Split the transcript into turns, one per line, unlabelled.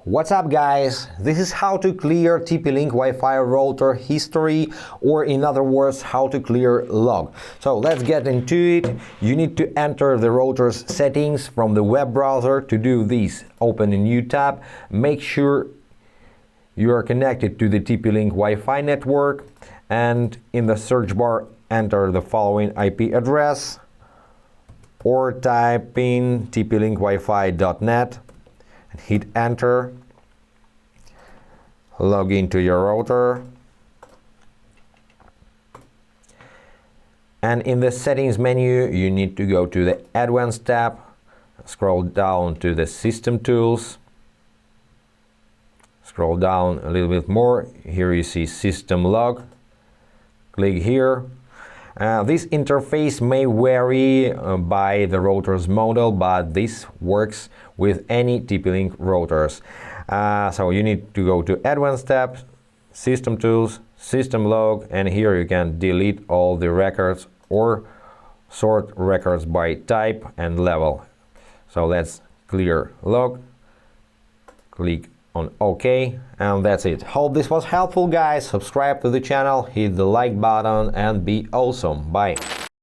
What's up guys, this is how to clear TP-Link Wi-Fi router history, or in other words, how to clear log. So let's get into it. You need to enter the router's settings from the web browser. To do this, open a new tab, make sure you are connected to the TP-Link Wi-Fi network, and in the search bar enter the following IP address or type in tplinkwifi.net. Hit enter, log into your router, and in the settings menu you need to go to the advanced tab, scroll down to the system tools, scroll down a little bit more, here you see system log, click here. This interface may vary by the router's model, but this works with any TP-Link routers. So you need to go to Advanced tab, System Tools, System Log, and here you can delete all the records or sort records by type and level. So let's clear log, click on OK, and that's it. Hope this was helpful guys. Subscribe to the channel, hit the like button, and be awesome. Bye.